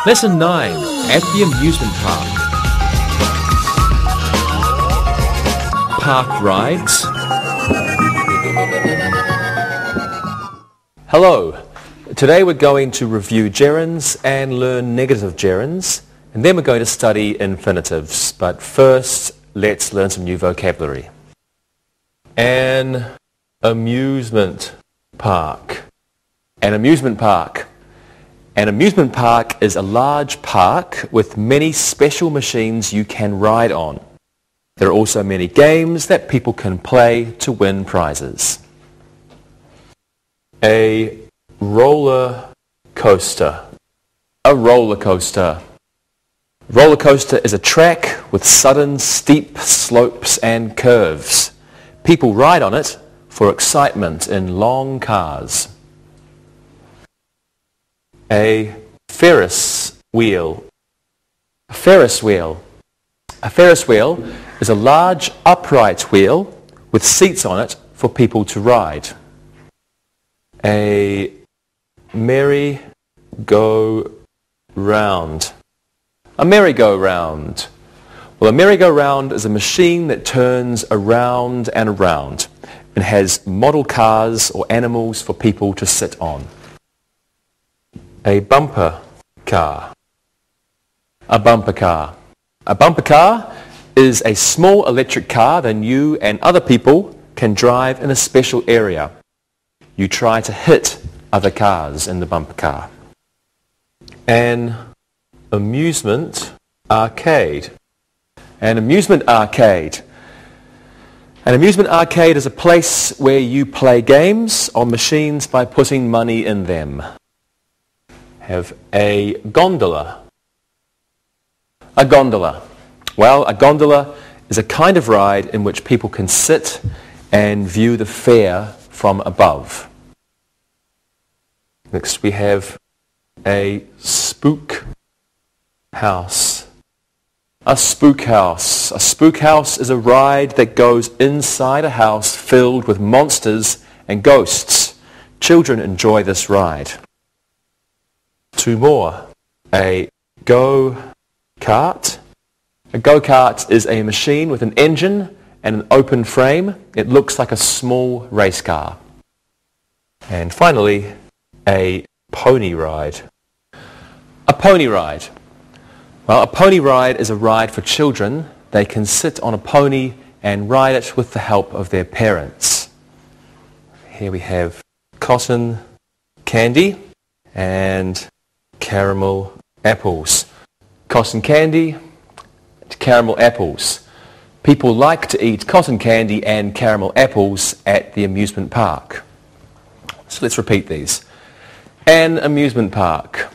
Lesson 9 at the amusement park. Park rides. Hello. Today we're going to review gerunds and learn negative gerunds, and then we're going to study infinitives. But first, let's learn some new vocabulary. An amusement park. An amusement park. An amusement park is a large park with many special machines you can ride on. There are also many games that people can play to win prizes. A roller coaster. A roller coaster. Roller coaster is a track with sudden steep slopes and curves. People ride on it for excitement in long cars. A Ferris wheel. A Ferris wheel. A Ferris wheel is a large upright wheel with seats on it for people to ride. A merry-go-round. A merry-go-round. Well, a merry-go-round is a machine that turns around and around and has model cars or animals for people to sit on. A bumper car. A bumper car. A bumper car is a small electric car that you and other people can drive in a special area. You try to hit other cars in the bumper car. An amusement arcade. An amusement arcade. An amusement arcade is a place where you play games on machines by putting money in them. Have a gondola. A gondola. Well, a gondola is a kind of ride in which people can sit and view the fair from above. Next we have a spook house. A spook house. A spook house is a ride that goes inside a house filled with monsters and ghosts. Children enjoy this ride. Two more. A go-kart. A go-kart is a machine with an engine and an open frame. It looks like a small race car. And finally, a pony ride. A pony ride. Well, a pony ride is a ride for children. They can sit on a pony and ride it with the help of their parents. Here we have cotton candy and caramel apples. Cotton candy and caramel apples. People like to eat cotton candy and caramel apples at the amusement park. So let's repeat these. An amusement park.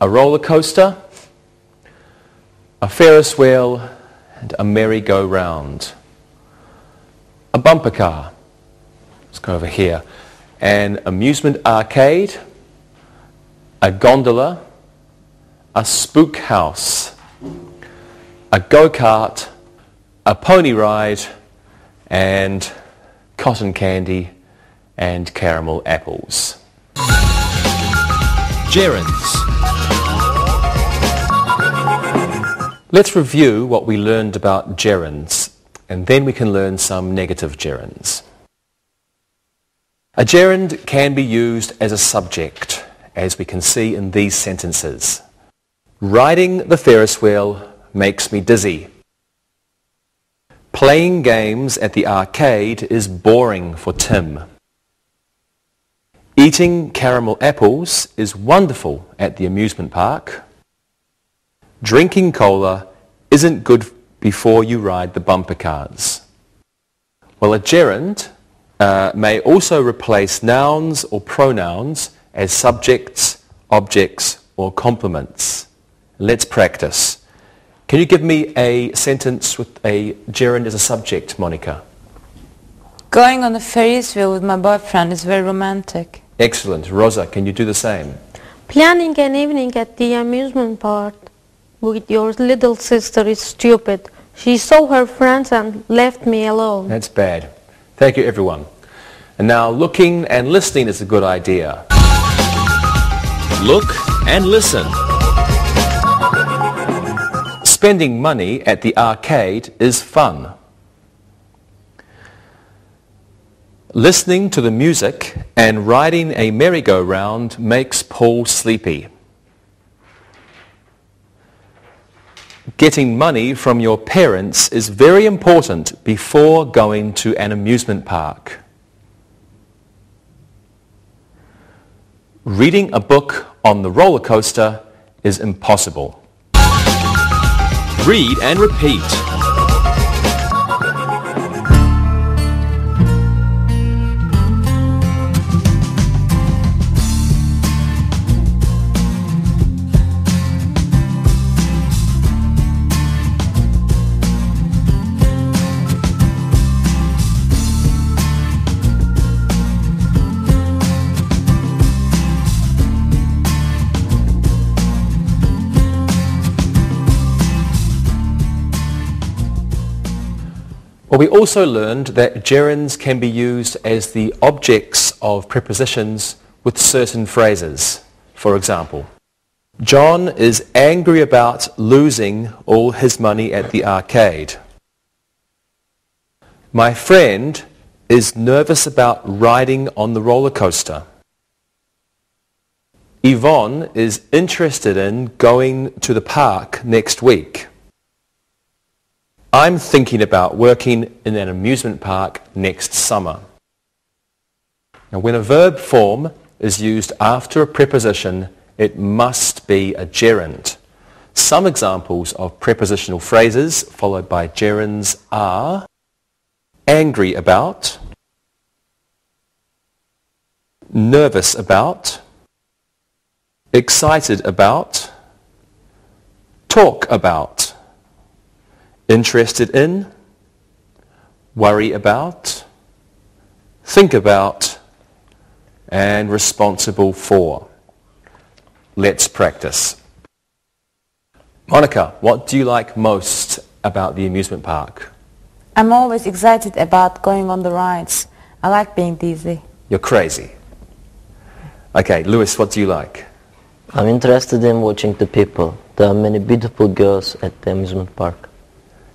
A roller coaster. A Ferris wheel and a merry-go-round. A bumper car. Let's go over here. An amusement arcade. A gondola, a spook house, a go-kart, a pony ride, and cotton candy and caramel apples. Gerunds. Let's review what we learned about gerunds, and then we can learn some negative gerunds. A gerund can be used as a subject, as we can see in these sentences. Riding the Ferris wheel makes me dizzy. Playing games at the arcade is boring for Tim. Eating caramel apples is wonderful at the amusement park. Drinking cola isn't good before you ride the bumper cars. Well, a gerund may also replace nouns or pronouns as subjects, objects, or complements. Let's practice. Can you give me a sentence with a gerund as a subject, Monica? Going on the Ferris wheel with my boyfriend is very romantic. Excellent. Rosa, can you do the same? Planning an evening at the amusement park with your little sister is stupid. She saw her friends and left me alone. That's bad. Thank you, everyone. And now looking and listening is a good idea. Look and listen. Spending money at the arcade is fun. Listening to the music and riding a merry-go-round makes Paul sleepy. Getting money from your parents is very important before going to an amusement park. Reading a book on the roller coaster is impossible. Read and repeat. Well, we also learned that gerunds can be used as the objects of prepositions with certain phrases. For example, John is angry about losing all his money at the arcade. My friend is nervous about riding on the roller coaster. Yvonne is interested in going to the park next week. I'm thinking about working in an amusement park next summer. Now, when a verb form is used after a preposition, it must be a gerund. Some examples of prepositional phrases followed by gerunds are angry about, nervous about, excited about, talk about, interested in, worry about, think about, and responsible for. Let's practice. Monica, what do you like most about the amusement park? I'm always excited about going on the rides. I like being dizzy. You're crazy. Okay, Lewis, what do you like? I'm interested in watching the people. There are many beautiful girls at the amusement park.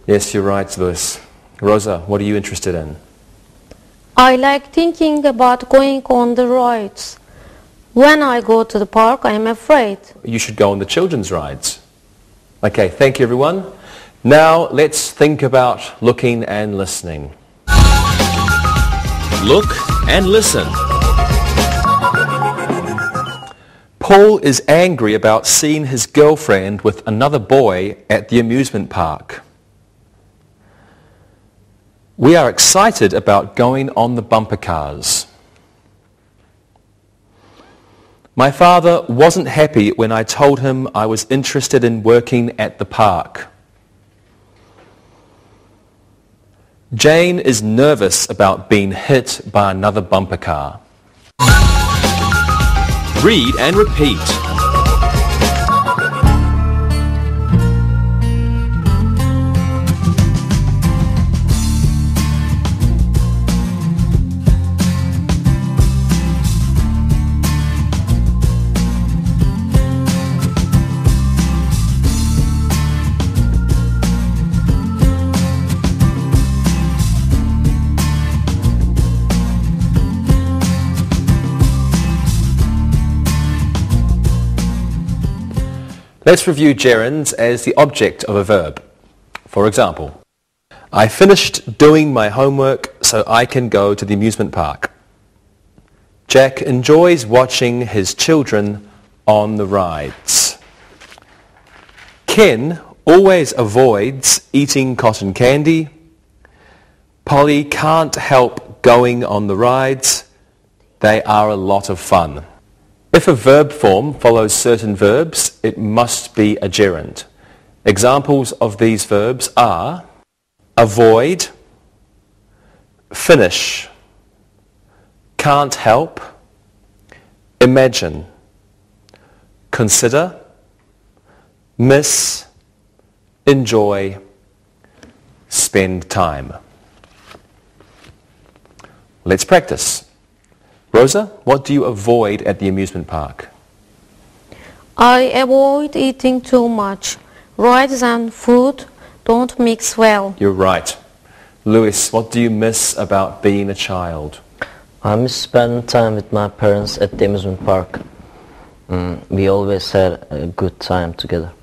Yes, you're right, Lewis. Rosa, what are you interested in? I like thinking about going on the rides. When I go to the park, I'm afraid. You should go on the children's rides. Okay, thank you, everyone. Now, let's think about looking and listening. Look and listen. Paul is angry about seeing his girlfriend with another boy at the amusement park. We are excited about going on the bumper cars. My father wasn't happy when I told him I was interested in working at the park. Jane is nervous about being hit by another bumper car. Read and repeat. Let's review gerunds as the object of a verb. For example, I finished doing my homework so I can go to the amusement park. Jack enjoys watching his children on the rides. Ken always avoids eating cotton candy. Polly can't help going on the rides. They are a lot of fun. If a verb form follows certain verbs, it must be a gerund. Examples of these verbs are avoid, finish, can't help, imagine, consider, miss, enjoy, spend time. Let's practice. Rosa, what do you avoid at the amusement park? I avoid eating too much. Rides and food don't mix well. You're right. Lewis, what do you miss about being a child? I miss spending time with my parents at the amusement park. We always had a good time together.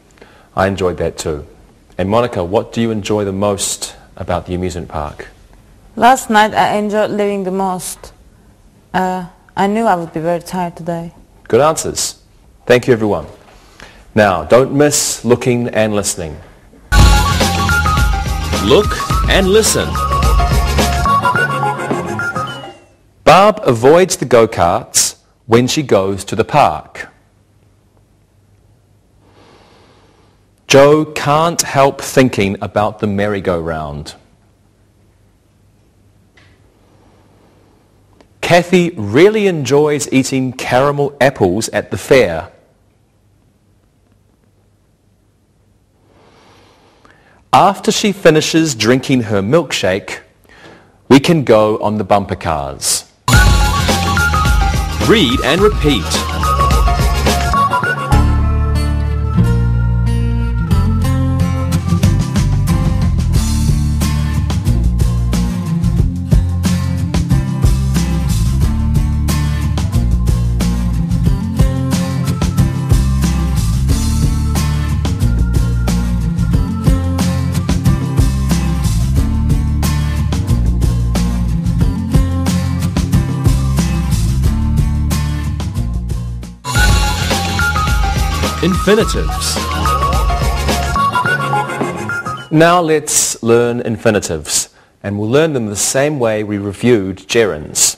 I enjoyed that too. And Monica, what do you enjoy the most about the amusement park? Last night I enjoyed living the most. I knew I would be very tired today. Good answers. Thank you, everyone. Now, don't miss looking and listening. Look and listen. Barb avoids the go-karts when she goes to the park. Joe can't help thinking about the merry-go-round. Kathy really enjoys eating caramel apples at the fair. After she finishes drinking her milkshake, we can go on the bumper cars. Read and repeat. Infinitives. Now let's learn infinitives, and we'll learn them the same way we reviewed gerunds.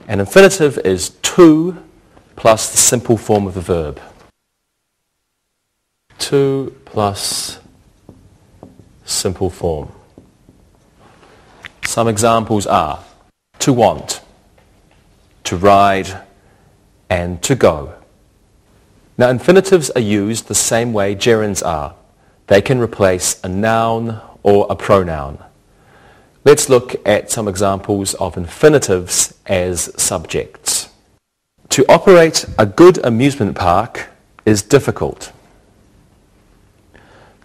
An infinitive is to plus the simple form of the verb. To plus simple form. Some examples are to want, to ride, and to go. Now, infinitives are used the same way gerunds are. They can replace a noun or a pronoun. Let's look at some examples of infinitives as subjects. To operate a good amusement park is difficult.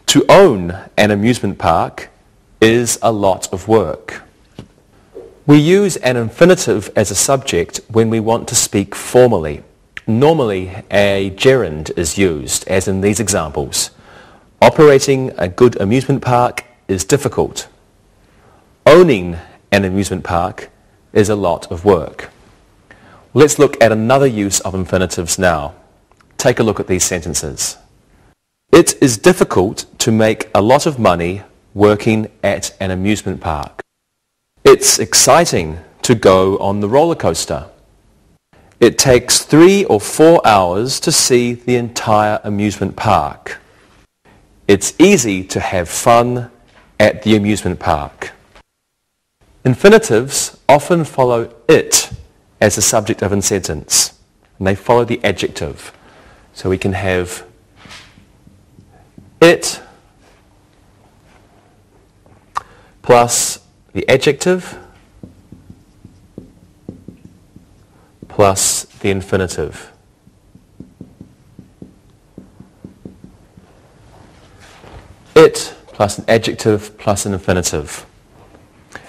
To own an amusement park is a lot of work. We use an infinitive as a subject when we want to speak formally. Normally, a gerund is used, as in these examples. Operating a good amusement park is difficult. Owning an amusement park is a lot of work. Let's look at another use of infinitives now. Take a look at these sentences. It is difficult to make a lot of money working at an amusement park. It's exciting to go on the roller coaster. It takes 3 or 4 hours to see the entire amusement park. It's easy to have fun at the amusement park. Infinitives often follow it as the subject of a sentence, and they follow the adjective. So we can have it plus the adjective plus the infinitive. It plus an adjective plus an infinitive.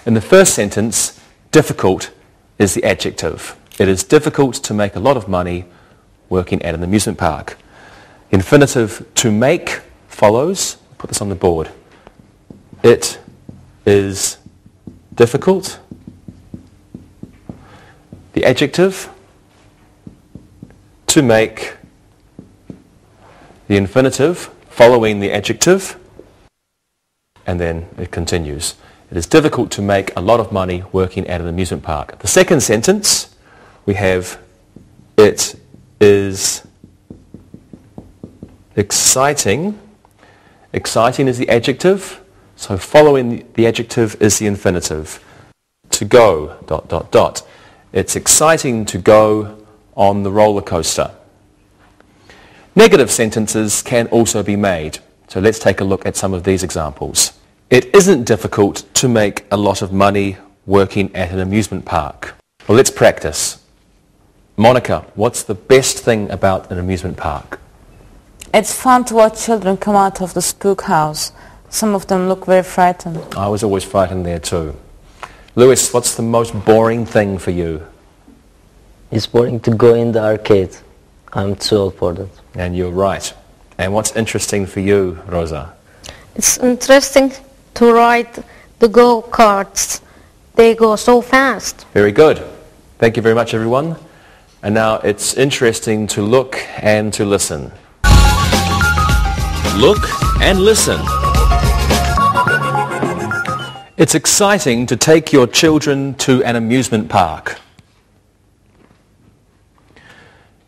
In the first sentence, difficult is the adjective. It is difficult to make a lot of money working at an amusement park. Infinitive to make follows. Put this on the board. It is difficult. The adjective to make, the infinitive following the adjective, and then it continues. It is difficult to make a lot of money working at an amusement park. The second sentence, we have it is exciting. Exciting is the adjective, so following the adjective is the infinitive. To go, ... It's exciting to go on the roller coaster. Negative sentences can also be made. So let's take a look at some of these examples. It isn't difficult to make a lot of money working at an amusement park. Well, let's practice. Monica, what's the best thing about an amusement park? It's fun to watch children come out of the spook house. Some of them look very frightened. I was always frightened there too. Lewis, what's the most boring thing for you? It's boring to go in the arcade. I'm too old for that. And you're right. And what's interesting for you, Rosa? It's interesting to ride the go-karts. They go so fast. Very good. Thank you very much, everyone. And now it's interesting to look and to listen. Look and listen. It's exciting to take your children to an amusement park.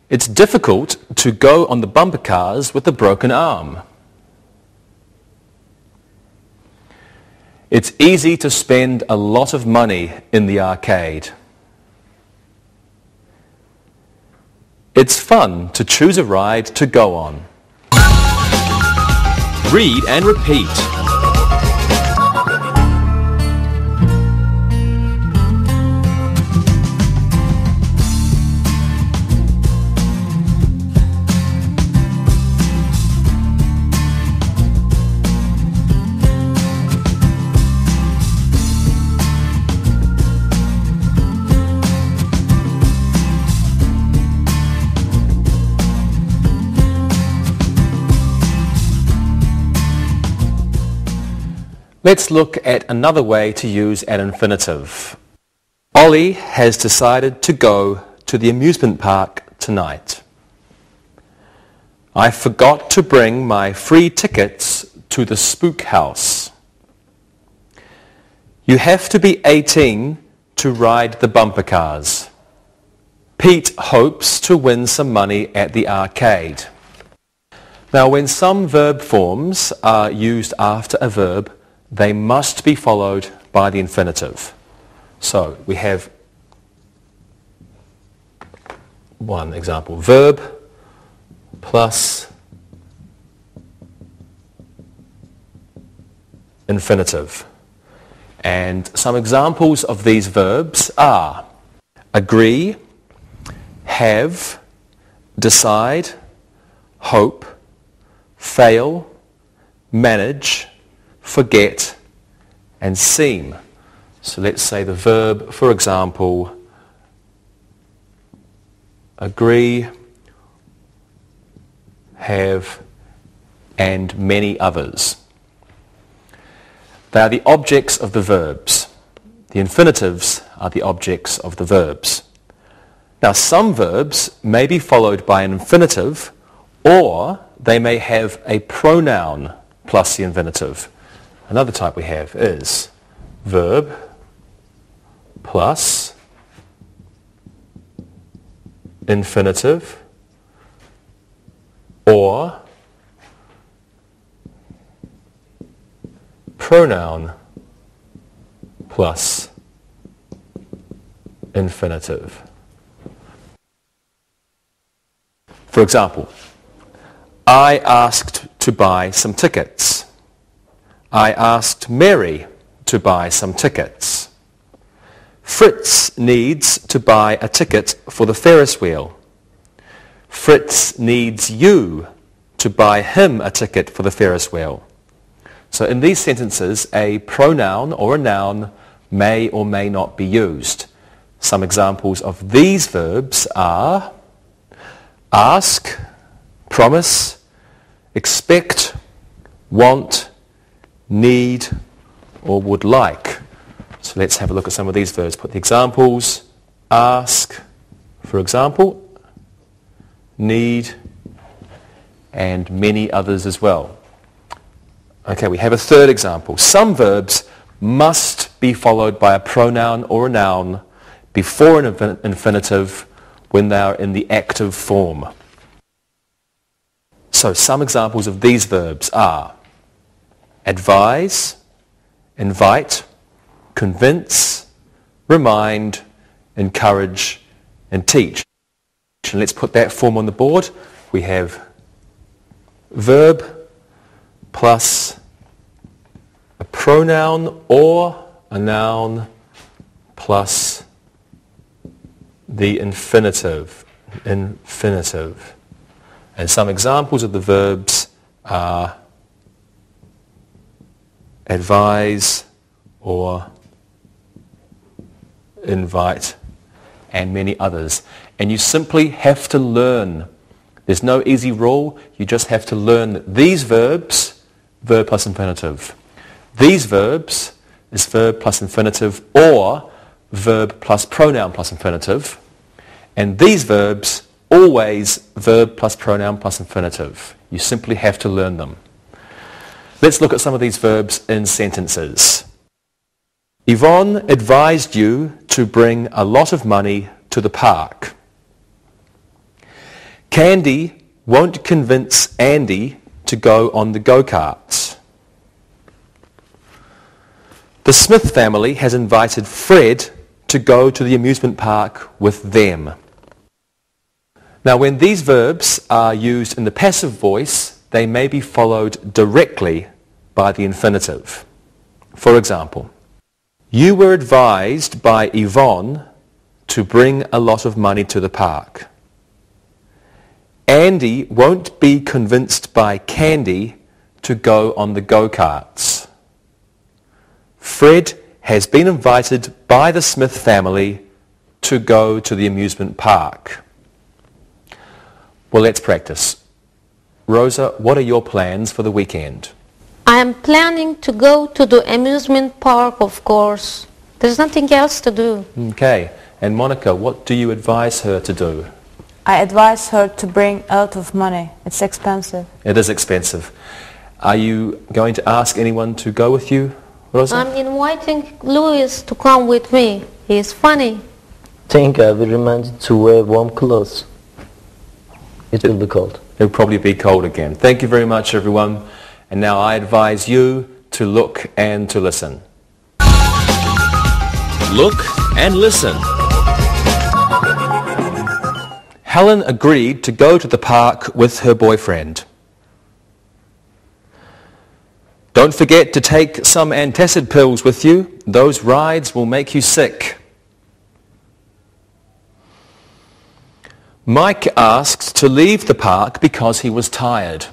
It's difficult to go on the bumper cars with a broken arm. It's easy to spend a lot of money in the arcade. It's fun to choose a ride to go on. Read and repeat. Let's look at another way to use an infinitive. Ollie has decided to go to the amusement park tonight. I forgot to bring my free tickets to the spook house. You have to be 18 to ride the bumper cars. Pete hopes to win some money at the arcade. Now, when some verb forms are used after a verb, they must be followed by the infinitive. So we have one example. Verb plus infinitive. And some examples of these verbs are agree, have, decide, hope, fail, manage, forget, and seem. So let's say the verb, for example, agree, have, and many others. They are the objects of the verbs. The infinitives are the objects of the verbs. Now, some verbs may be followed by an infinitive, or they may have a pronoun plus the infinitive. Another type we have is verb plus infinitive or pronoun plus infinitive. For example, I asked to buy some tickets. I asked Mary to buy some tickets. Fritz needs to buy a ticket for the Ferris wheel. Fritz needs you to buy him a ticket for the Ferris wheel. So in these sentences, a pronoun or a noun may or may not be used. Some examples of these verbs are ask, promise, expect, want, need, or would like. So let's have a look at some of these verbs. Put the examples. Ask, for example, need, and many others as well. Okay, we have a third example. Some verbs must be followed by a pronoun or a noun before an infinitive when they are in the active form. So some examples of these verbs are advise, invite, convince, remind, encourage, and teach. And let's put that form on the board. We have verb plus a pronoun or a noun plus the infinitive. And some examples of the verbs are advise or invite and many others. And you simply have to learn. There's no easy rule. You just have to learn that these verbs, verb plus infinitive. These verbs is verb plus infinitive or verb plus pronoun plus infinitive. And these verbs, always verb plus pronoun plus infinitive. You simply have to learn them. Let's look at some of these verbs in sentences. Yvonne advised you to bring a lot of money to the park. Candy won't convince Andy to go on the go-karts. The Smith family has invited Fred to go to the amusement park with them. Now, when these verbs are used in the passive voice, they may be followed directly by the infinitive. For example, you were advised by Yvonne to bring a lot of money to the park. Andy won't be convinced by Candy to go on the go-karts. Fred has been invited by the Smith family to go to the amusement park. Well, let's practice. Rosa, what are your plans for the weekend? I am planning to go to the amusement park, of course. There's nothing else to do. Okay. And Monica, what do you advise her to do? I advise her to bring a lot of money. It's expensive. It is expensive. Are you going to ask anyone to go with you, Rosa? I'm inviting Louis to come with me. He's funny. Think I will remind you to wear warm clothes. It will be cold. It'll probably be cold again. Thank you very much, everyone. And now I advise you to look and to listen. Look and listen. Helen agreed to go to the park with her boyfriend. Don't forget to take some antacid pills with you. Those rides will make you sick. Mike asked to leave the park because he was tired.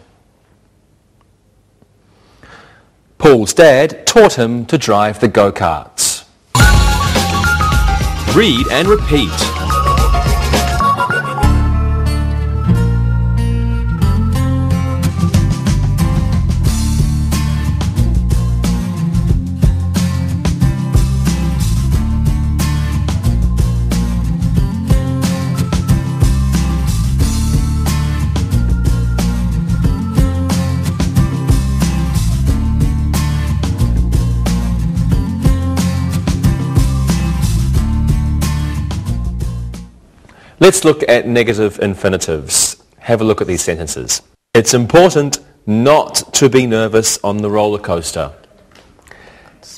Paul's dad taught him to drive the go-karts. Read and repeat. Let's look at negative infinitives. Have a look at these sentences. It's important not to be nervous on the roller coaster.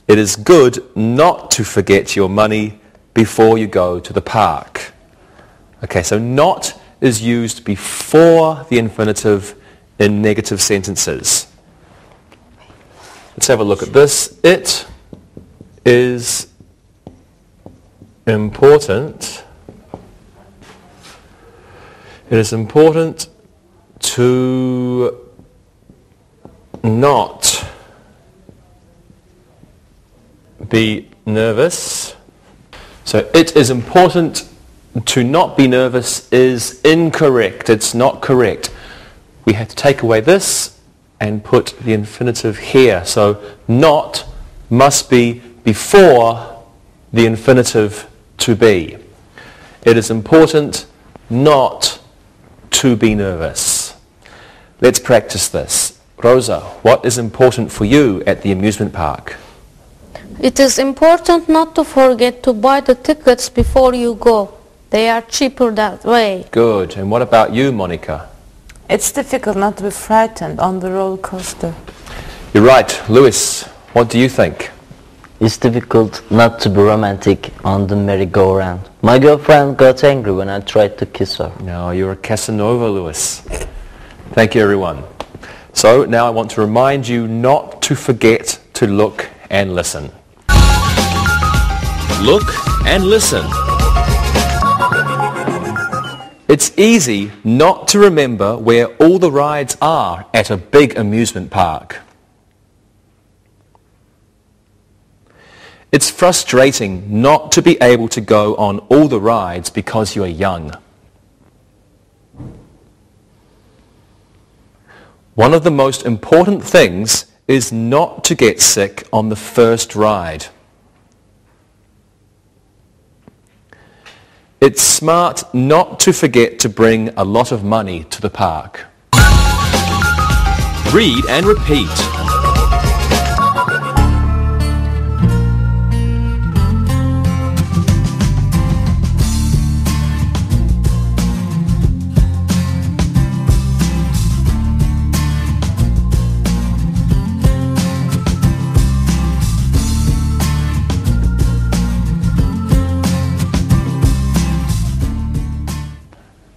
It is good not to forget your money before you go to the park. Okay, so not is used before the infinitive in negative sentences. Let's have a look at this. It is important. It is important to not be nervous. So it is important to not be nervous is incorrect. It's not correct. We have to take away this and put the infinitive here. So not must be before the infinitive to be. It is important not to be nervous. Let's practice this. Rosa, what is important for you at the amusement park? It is important not to forget to buy the tickets before you go. They are cheaper that way. Good. And what about you, Monica? It's difficult not to be frightened on the roller coaster. You're right. Louis, what do you think? It's difficult not to be romantic on the merry-go-round. My girlfriend got angry when I tried to kiss her. No, you're a Casanova, Louis. Thank you, everyone. So now I want to remind you not to forget to look and listen. Look and listen. It's easy not to remember where all the rides are at a big amusement park. It's frustrating not to be able to go on all the rides because you are young. One of the most important things is not to get sick on the first ride. It's smart not to forget to bring a lot of money to the park. Read and repeat.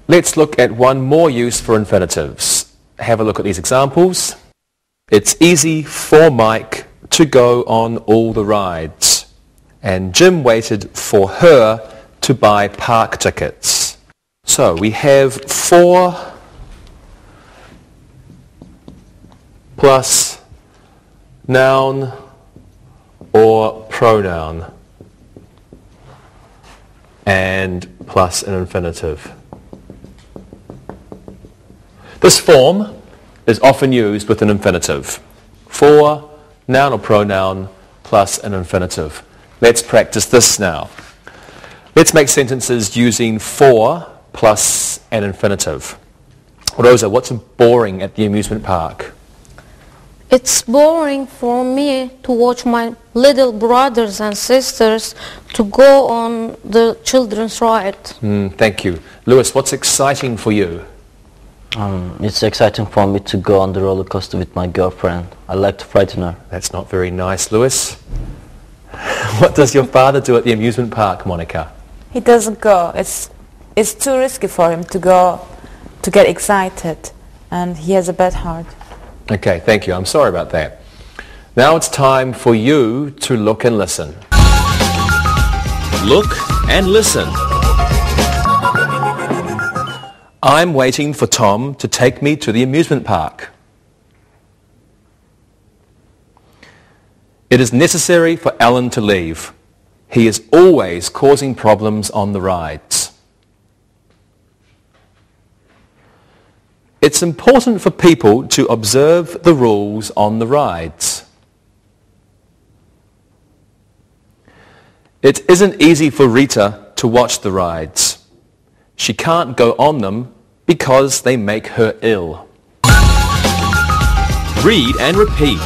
Let's look at one more use for infinitives. Have a look at these examples. It's easy for Mike to go on all the rides, and Jim waited for her to buy park tickets. So we have for plus noun or pronoun and plus an infinitive. This form is often used with an infinitive. For, noun or pronoun, plus an infinitive. Let's practice this now. Let's make sentences using for plus an infinitive. Rosa, what's boring at the amusement park? It's boring for me to watch my little brothers and sisters to go on the children's ride. Thank you. Lewis, what's exciting for you? It's exciting for me to go on the roller coaster with my girlfriend. I like to frighten her. That's not very nice, Lewis. What does your father do at the amusement park, Monica? He doesn't go. It's too risky for him to go, to get excited, and he has a bad heart. Okay, thank you. I'm sorry about that. Now it's time for you to look and listen. Look and listen. I'm waiting for Tom to take me to the amusement park. It is necessary for Alan to leave. He is always causing problems on the rides. It's important for people to observe the rules on the rides. It isn't easy for Rita to watch the rides. She can't go on them because they make her ill. Read and repeat.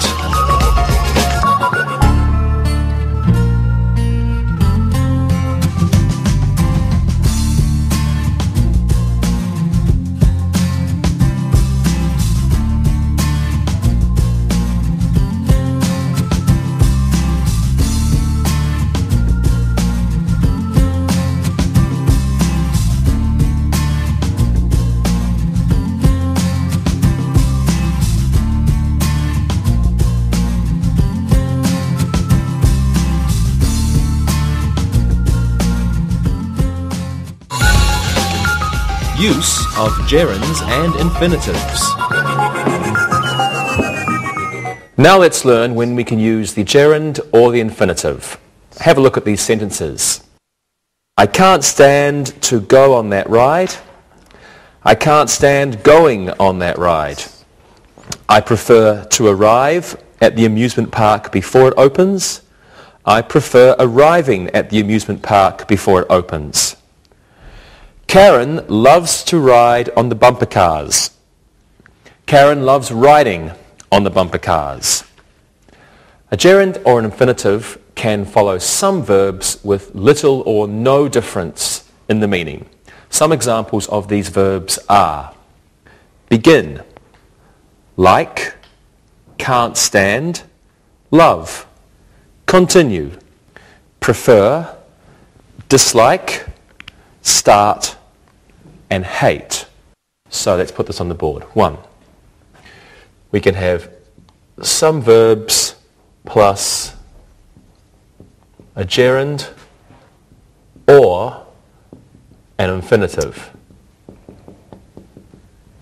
Use of gerunds and infinitives. Now let's learn when we can use the gerund or the infinitive. Have a look at these sentences. I can't stand to go on that ride. I can't stand going on that ride. I prefer to arrive at the amusement park before it opens. I prefer arriving at the amusement park before it opens. Karen loves to ride on the bumper cars. Karen loves riding on the bumper cars. A gerund or an infinitive can follow some verbs with little or no difference in the meaning. Some examples of these verbs are begin, like, can't stand, love, continue, prefer, dislike, start, and hate. So let's put this on the board. 1. We can have some verbs plus a gerund or an infinitive.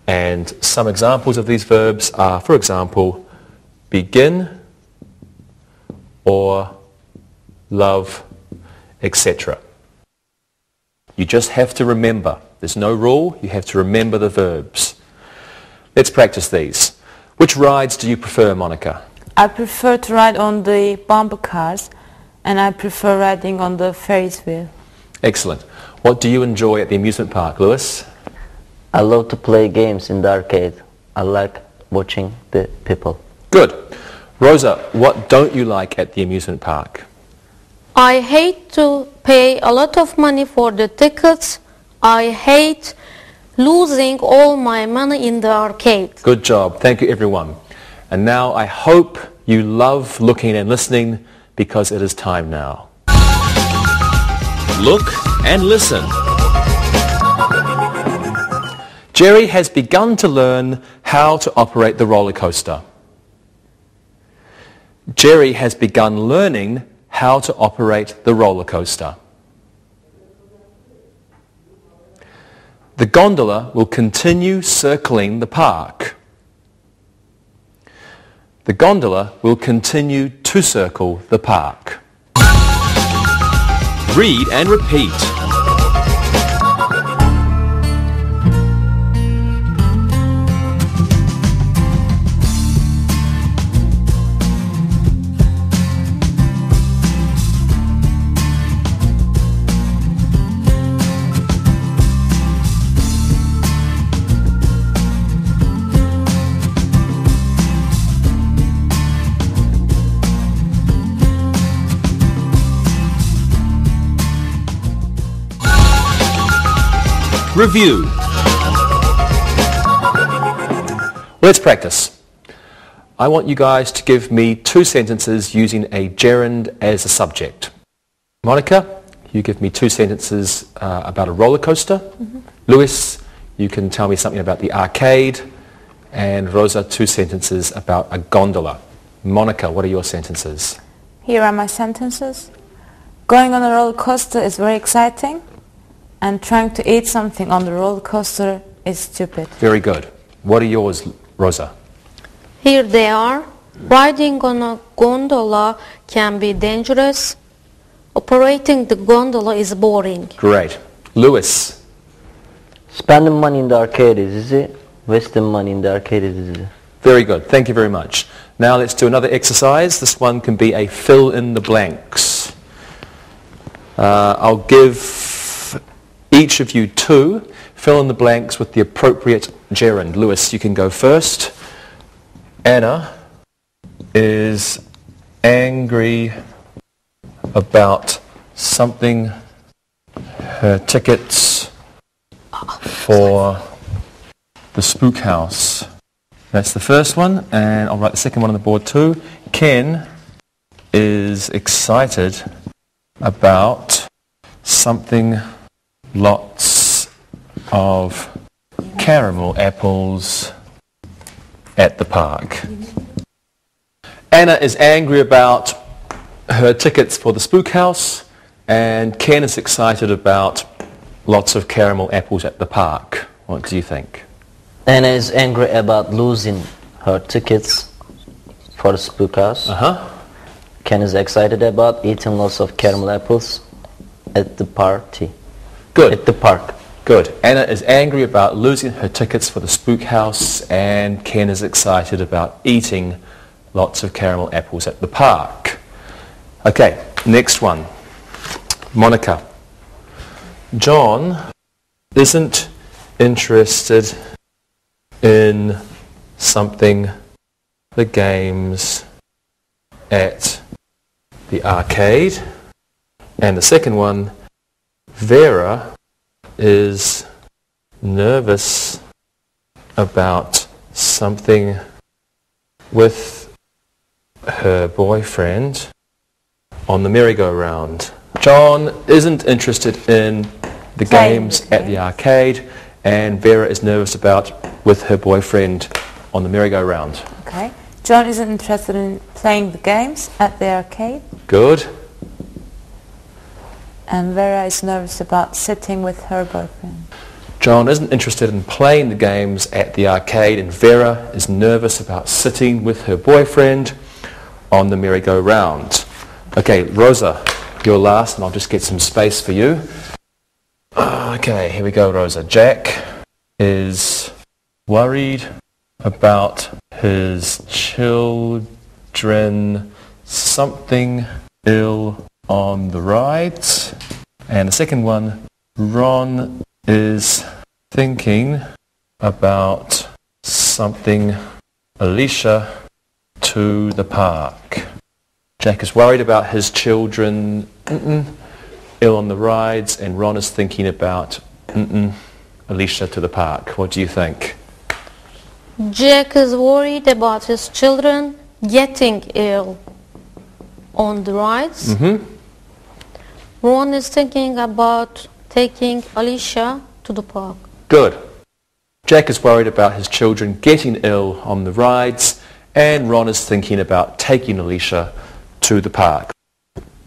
And some examples of these verbs are, for example, begin or love, etc. You just have to remember. There's no rule. You have to remember the verbs. Let's practice these. Which rides do you prefer, Monica? I prefer to ride on the bumper cars, and I prefer riding on the Ferris wheel. Excellent. What do you enjoy at the amusement park, Lewis? I love to play games in the arcade. I like watching the people. Good. Rosa, what don't you like at the amusement park? I hate to pay a lot of money for the tickets. I hate losing all my money in the arcade. Good job. Thank you, everyone. And now I hope you love looking and listening, because it is time now. Look and listen. Jerry has begun to learn how to operate the roller coaster. Jerry has begun learning how to operate the roller coaster. The gondola will continue circling the park. The gondola will continue to circle the park. Read and repeat. Review. Let's practice. I want you guys to give me 2 sentences using a gerund as a subject. Monica, you give me 2 sentences about a roller coaster. Lewis, you can tell me something about the arcade. And Rosa, 2 sentences about a gondola. Monica, what are your sentences? Here are my sentences. Going on a roller coaster is very exciting, and trying to eat something on the roller coaster is stupid. Very good. What are yours, Rosa? Here they are. Riding on a gondola can be dangerous. Operating the gondola is boring. Great. Lewis? Spending money in the arcade is easy. Wasting money in the arcade is easy. Very good. Thank you very much. Now let's do another exercise. This one can be a fill in the blanks. I'll give each of you 2. Fill in the blanks with the appropriate gerund. Lewis, you can go first. Anna is angry about something. Her tickets for the spook house. That's the first one, and I'll write the second one on the board too. Ken is excited about something. Lots of caramel apples at the park. Anna is angry about her tickets for the spook house, and Ken is excited about lots of caramel apples at the park. What do you think? Anna is angry about losing her tickets for the spook house. Ken is excited about eating lots of caramel apples at the party. Good. At the park. Good. Anna is angry about losing her tickets for the spook house, and Ken is excited about eating lots of caramel apples at the park. Okay, next one. Monica. John isn't interested in something, the games at the arcade. And the second one, Vera is nervous about something with her boyfriend on the merry-go-round. John isn't interested in the games at the arcade, and Vera is nervous about with her boyfriend on the merry-go-round. Okay. John isn't interested in playing the games at the arcade. Good. And Vera is nervous about sitting with her boyfriend. John isn't interested in playing the games at the arcade, and Vera is nervous about sitting with her boyfriend on the merry-go-round. Okay, Rosa, you're last, and I'll just get some space for you. Okay, here we go, Rosa. Jack is worried about his children, something ill on the rides. And the second one, Ron is thinking about something Alicia to the park. Jack is worried about his children ill on the rides, and Ron is thinking about Alicia to the park. What do you think? Jack is worried about his children getting ill on the rides. Ron is thinking about taking Alicia to the park. Good. Jack is worried about his children getting ill on the rides, and Ron is thinking about taking Alicia to the park.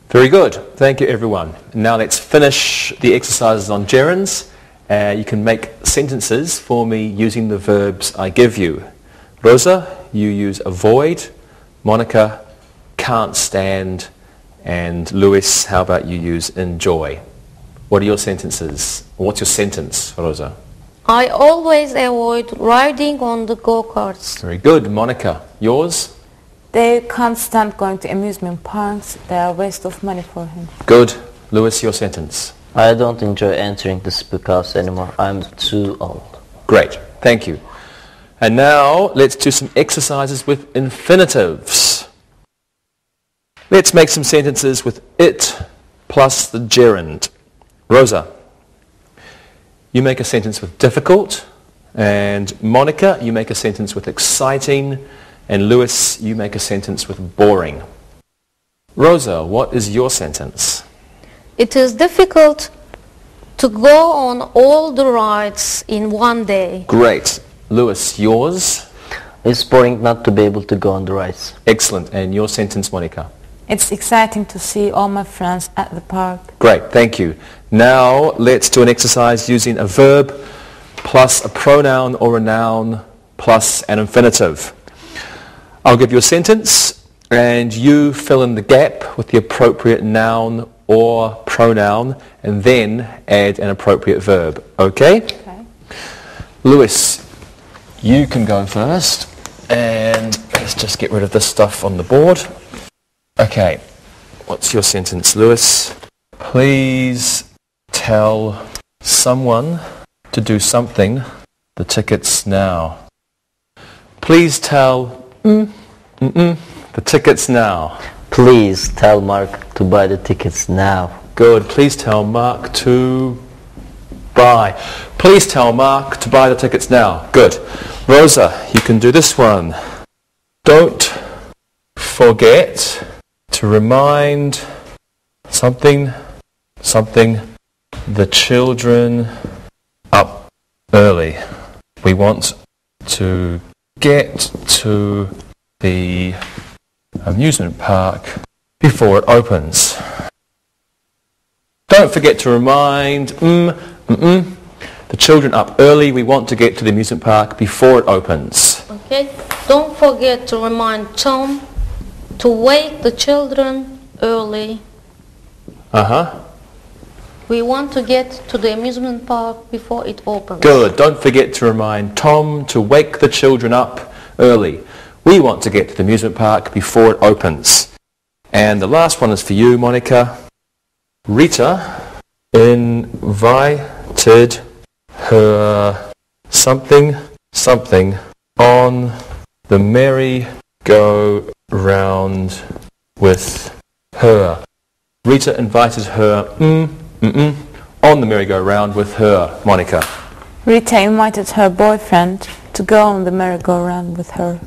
Very good. Thank you, everyone. Now let's finish the exercises on gerunds. You can make sentences for me using the verbs I give you. Rosa, you use avoid. Monica, can't stand. And Lewis, how about you use enjoy? What are your sentences? What's your sentence, Rosa? I always avoid riding on the go-karts. Very good. Monica, yours? They can't stand going to amusement parks. They are a waste of money for him. Good. Lewis, your sentence? I don't enjoy entering the spook house anymore. I'm too old. Great. Thank you. And now let's do some exercises with infinitives. Let's make some sentences with it plus the gerund. Rosa, you make a sentence with difficult, and Monica, you make a sentence with exciting, and Lewis, you make a sentence with boring. Rosa, what is your sentence? It is difficult to go on all the rides in one day. Great. Lewis, yours? It's boring not to be able to go on the rides. Excellent. And your sentence, Monica? It's exciting to see all my friends at the park. Great, thank you. Now let's do an exercise using a verb plus a pronoun or a noun plus an infinitive. I'll give you a sentence and you fill in the gap with the appropriate noun or pronoun and then add an appropriate verb. Okay? Okay. Lewis, you can go first, and let's just get rid of this stuff on the board. Okay, what's your sentence, Lewis? Please tell someone to do something, the tickets now. Please tell the tickets now. Please tell Mark to buy the tickets now. Good. Please tell Mark to buy. Please tell Mark to buy the tickets now. Good. Rosa, you can do this one. Don't forget to remind something the children up early. We want to get to the amusement park before it opens. Don't forget to remind the children up early. We want to get to the amusement park before it opens. Okay? Don't forget to remind Tom to wake the children early. We want to get to the amusement park before it opens. Good. Don't forget to remind Tom to wake the children up early. We want to get to the amusement park before it opens. And the last one is for you, Monica. Rita invited her something on the merry-go-round with her. Rita invited her on the merry-go-round with her. Monica. Rita invited her boyfriend to go on the merry-go-round with her.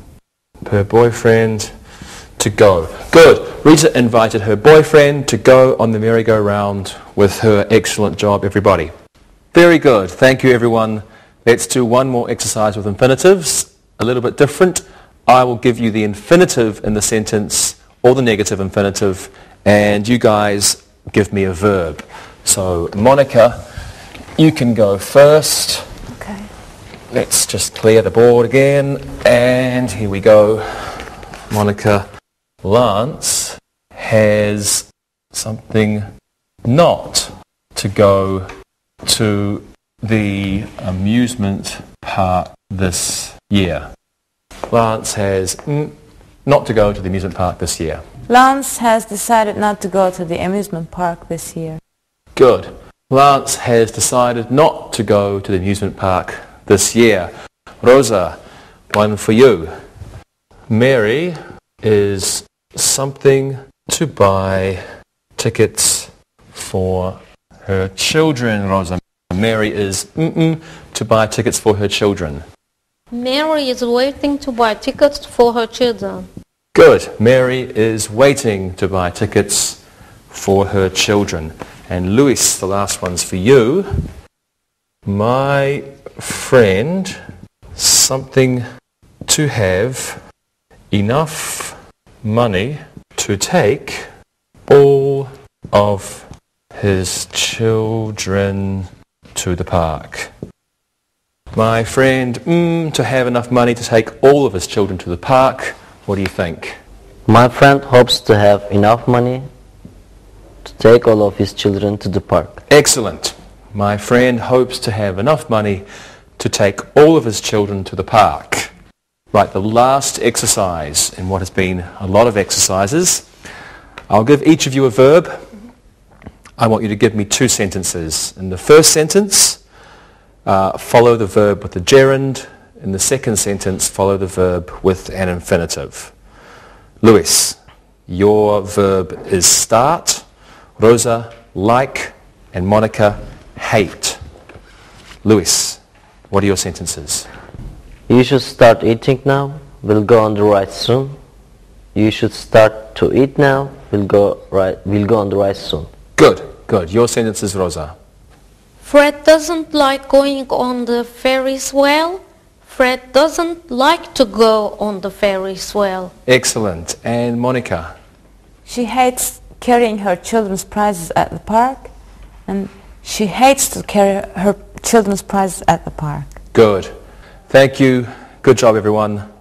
Her boyfriend to go. Good. Rita invited her boyfriend to go on the merry-go-round with her. Excellent job, everybody. Very good. Thank you, everyone. Let's do one more exercise with infinitives. A little bit different. I will give you the infinitive in the sentence or the negative infinitive, and you guys give me a verb. So, Monica, you can go first. Okay. Let's just clear the board again. And here we go. Monica, Lance has something not to go to the amusement park this year. Lance has not to go to the amusement park this year. Lance has decided not to go to the amusement park this year. Good. Lance has decided not to go to the amusement park this year. Rosa, one for you. Mary is something to buy tickets for her children, Rosa. Mary is to buy tickets for her children. Mary is waiting to buy tickets for her children. Good. Mary is waiting to buy tickets for her children. And Luis, the last one's for you. My friend, something to have enough money to take all of his children to the park. My friend, to have enough money to take all of his children to the park. What do you think? My friend hopes to have enough money to take all of his children to the park. Excellent. My friend hopes to have enough money to take all of his children to the park. Right, the last exercise in what has been a lot of exercises. I'll give each of you a verb. I want you to give me 2 sentences. In the first sentence, follow the verb with the gerund. In the second sentence, follow the verb with an infinitive. Luis, your verb is start. Rosa, like, and Monica, hate. Luis, what are your sentences? You should start eating now. We'll go on the ride soon. You should start to eat now. We'll go on the ride soon. Good, good. Your sentences, Rosa. Fred doesn't like going on the Ferris wheel. Fred doesn't like to go on the Ferris wheel. Excellent. And Monica? She hates carrying her children's prizes at the park, and she hates to carry her children's prizes at the park. Good. Thank you. Good job, everyone.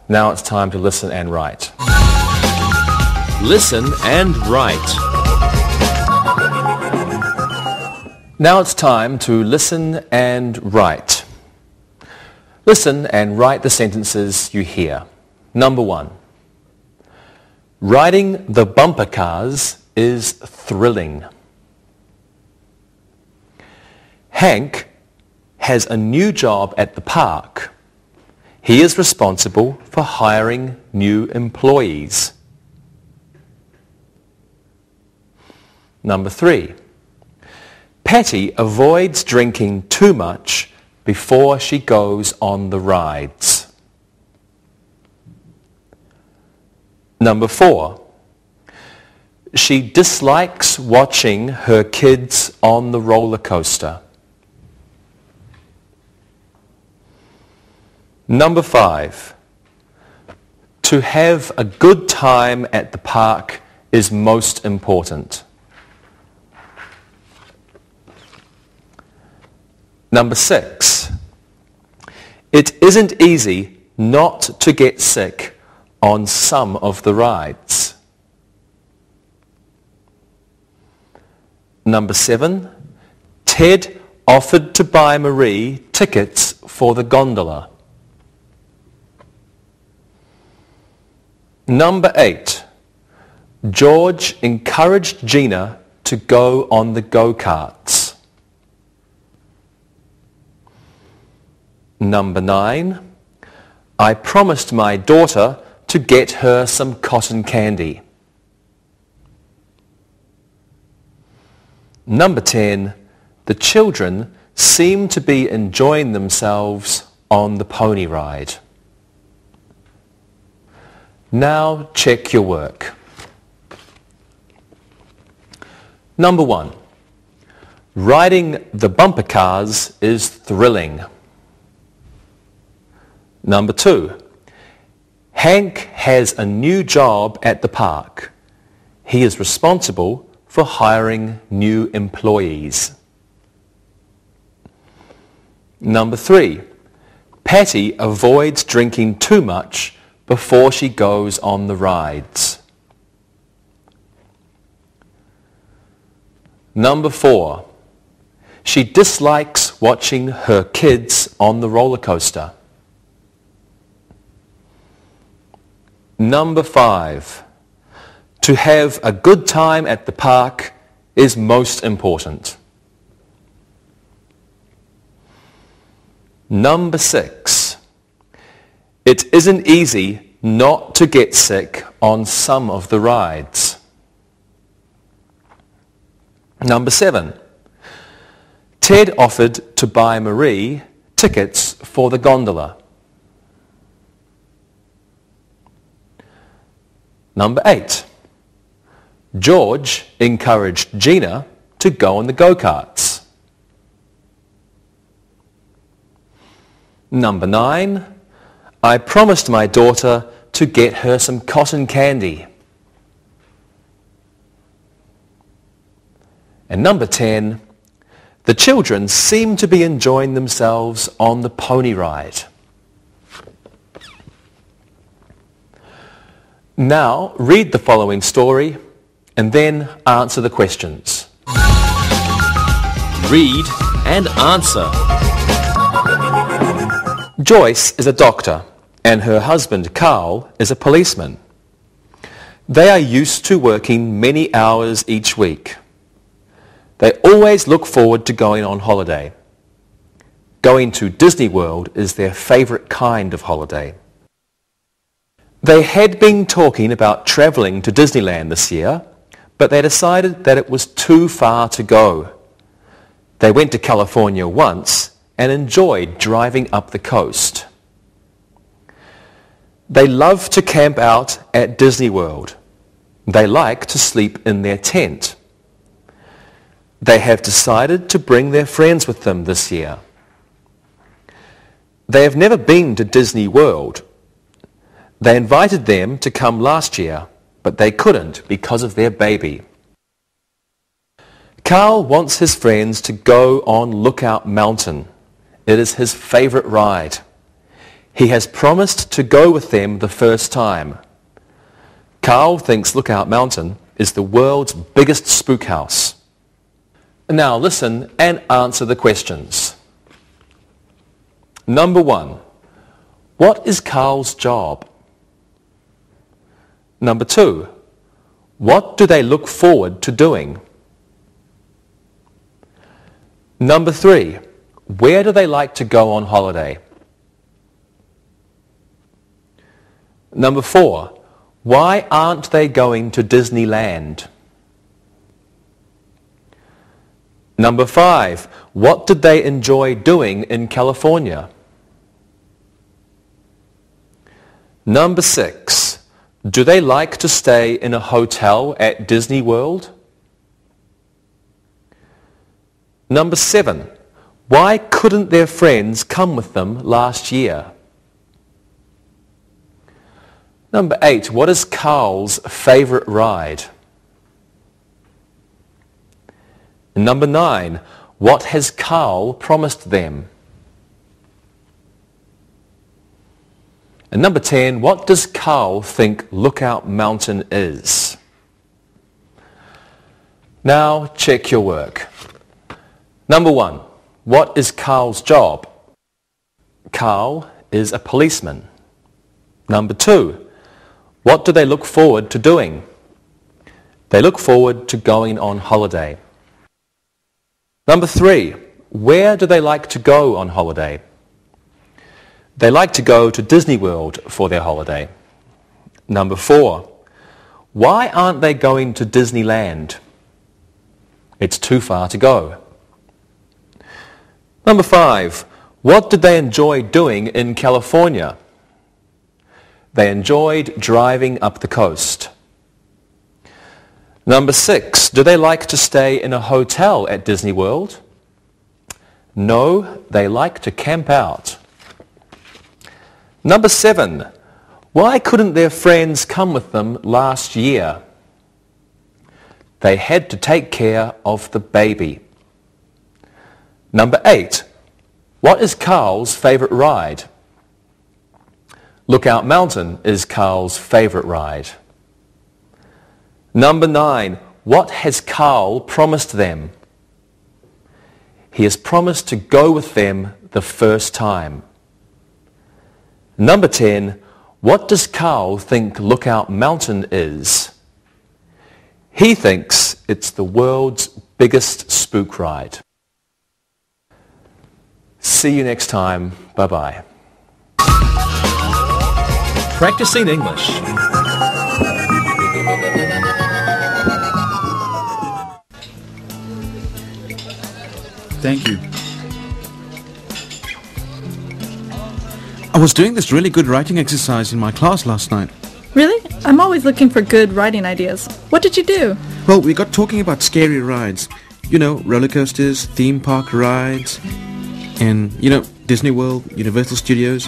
Now it's time to listen and write. Listen and write. Now it's time to listen and write. Listen and write the sentences you hear. Number 1. Riding the bumper cars is thrilling. Hank has a new job at the park. He is responsible for hiring new employees. Number 3. Patty avoids drinking too much before she goes on the rides. Number 4. She dislikes watching her kids on the roller coaster. Number 5. To have a good time at the park is most important. Number 6. It isn't easy not to get sick on some of the rides. Number 7. Ted offered to buy Marie tickets for the gondola. Number 8. George encouraged Gina to go on the go-karts. Number 9. I promised my daughter to get her some cotton candy. Number 10. The children seem to be enjoying themselves on the pony ride. Now check your work. Number 1. Riding the bumper cars is thrilling. Number 2. Hank has a new job at the park. He is responsible for hiring new employees. Number 3, Patty avoids drinking too much before she goes on the rides. Number 4, she dislikes watching her kids on the roller coaster. Number 5, to have a good time at the park is most important. Number 6, it isn't easy not to get sick on some of the rides. Number 7, Ted offered to buy Marie tickets for the gondola. Number 8, George encouraged Gina to go on the go-karts. Number 9, I promised my daughter to get her some cotton candy. And number 10, the children seem to be enjoying themselves on the pony ride. Now read the following story and then answer the questions. Read and answer. Joyce is a doctor and her husband Carl is a policeman. They are used to working many hours each week. They always look forward to going on holiday. Going to Disney World is their favourite kind of holiday. They had been talking about travelling to Disneyland this year, but they decided that it was too far to go. They went to California once and enjoyed driving up the coast. They love to camp out at Disney World. They like to sleep in their tent. They have decided to bring their friends with them this year. They have never been to Disney World. They invited them to come last year, but they couldn't because of their baby. Carl wants his friends to go on Lookout Mountain. It is his favourite ride. He has promised to go with them the first time. Carl thinks Lookout Mountain is the world's biggest spook house. Now listen and answer the questions. Number 1, what is Carl's job? Number 2, what do they look forward to doing? Number 3, where do they like to go on holiday? Number 4, why aren't they going to Disneyland? Number 5, what did they enjoy doing in California? Number 6, do they like to stay in a hotel at Disney World? Number 7, why couldn't their friends come with them last year? Number 8, what is Carl's favourite ride? And number 9, what has Carl promised them? And number 10, what does Carl think Lookout Mountain is? Now check your work. Number 1, what is Carl's job? Carl is a policeman. Number 2, what do they look forward to doing? They look forward to going on holiday. Number 3, where do they like to go on holiday? They like to go to Disney World for their holiday. Number 4, why aren't they going to Disneyland? It's too far to go. Number 5, what did they enjoy doing in California? They enjoyed driving up the coast. Number 6, do they like to stay in a hotel at Disney World? No, they like to camp out. Number 7, why couldn't their friends come with them last year? They had to take care of the baby. Number 8, What is Carl's favorite ride? Lookout Mountain is Carl's favorite ride. Number 9. What has Carl promised them? He has promised to go with them the first time. Number 10. What does Carl think Lookout Mountain is? He thinks it's the world's biggest spook ride. See you next time. Bye-bye. Practicing English. Thank you. I was doing this really good writing exercise in my class last night. Really? I'm always looking for good writing ideas. What did you do? Well, we got talking about scary rides. You know, roller coasters, theme park rides, and, Disney World, Universal Studios.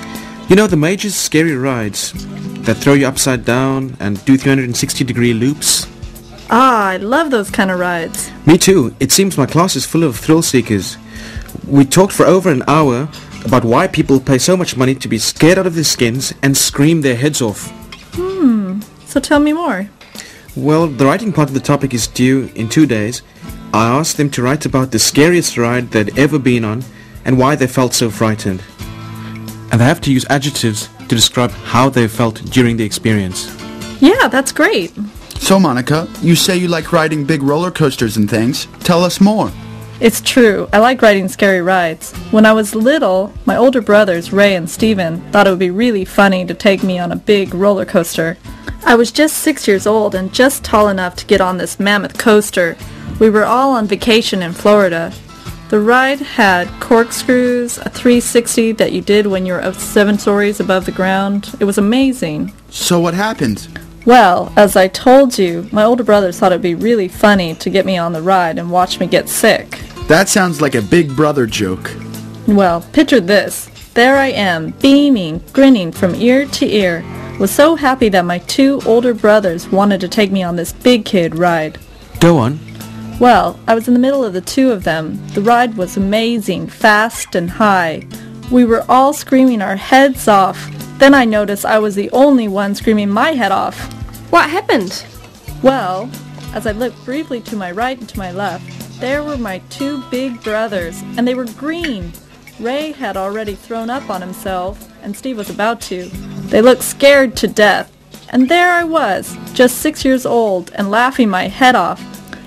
You know, the major scary rides that throw you upside down and do 360-degree loops. Ah, I love those kind of rides. Me too. It seems my class is full of thrill seekers. We talked for over an hour about why people pay so much money to be scared out of their skins and scream their heads off. So tell me more. Well, the writing part of the topic is due in 2 days. I asked them to write about the scariest ride they'd ever been on and why they felt so frightened. And they have to use adjectives to describe how they felt during the experience. Yeah, that's great. So, Monica, you say you like riding big roller coasters and things. Tell us more. It's true. I like riding scary rides. When I was little, my older brothers, Ray and Steven, thought it would be really funny to take me on a big roller coaster. I was just 6 years old and just tall enough to get on this mammoth coaster. We were all on vacation in Florida. The ride had corkscrews, a 360 that you did when you were 7 stories above the ground. It was amazing. So what happened? Well, as I told you, my older brothers thought it would be really funny to get me on the ride and watch me get sick. That sounds like a Big Brother joke. Well, picture this. There I am, beaming, grinning from ear to ear. Was so happy that my 2 older brothers wanted to take me on this big kid ride. Go on. Well, I was in the middle of the 2 of them. The ride was amazing, fast and high. We were all screaming our heads off. Then I noticed I was the only one screaming my head off. What happened? Well, as I looked briefly to my right and to my left, there were my 2 big brothers, and they were green. Ray had already thrown up on himself, and Steve was about to. They looked scared to death. And there I was, just 6 years old, and laughing my head off.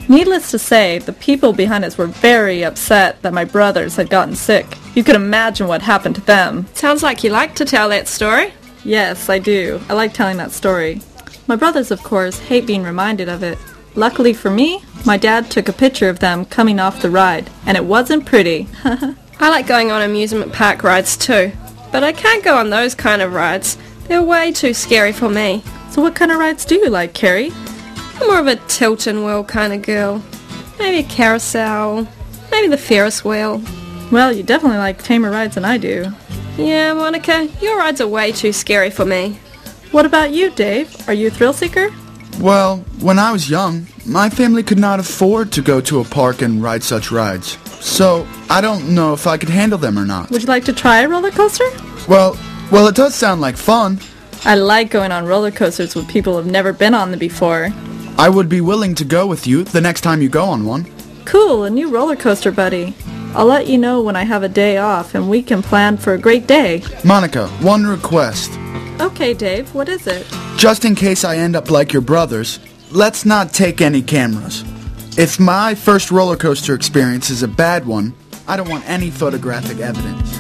Needless to say, the people behind us were very upset that my brothers had gotten sick. You could imagine what happened to them. Sounds like you like to tell that story. Yes, I do. I like telling that story. My brothers, of course, hate being reminded of it. Luckily for me, my dad took a picture of them coming off the ride, and it wasn't pretty. I like going on amusement park rides too, but I can't go on those kind of rides. They're way too scary for me. So what kind of rides do you like, Carrie? I'm more of a tilt and whirl kind of girl. Maybe a carousel, maybe the Ferris wheel. Well, you definitely like tamer rides than I do. Yeah, Monica, your rides are way too scary for me. What about you, Dave? Are you a thrill seeker? Well, when I was young, my family could not afford to go to a park and ride such rides. So, I don't know if I could handle them or not. Would you like to try a roller coaster? Well, it does sound like fun. I like going on roller coasters with people who've never been on them before. I would be willing to go with you the next time you go on one. Cool, a new roller coaster buddy. I'll let you know when I have a day off and we can plan for a great day. Monica, one request. Okay, Dave, what is it? Just in case I end up like your brothers, let's not take any cameras. If my first roller coaster experience is a bad one, I don't want any photographic evidence.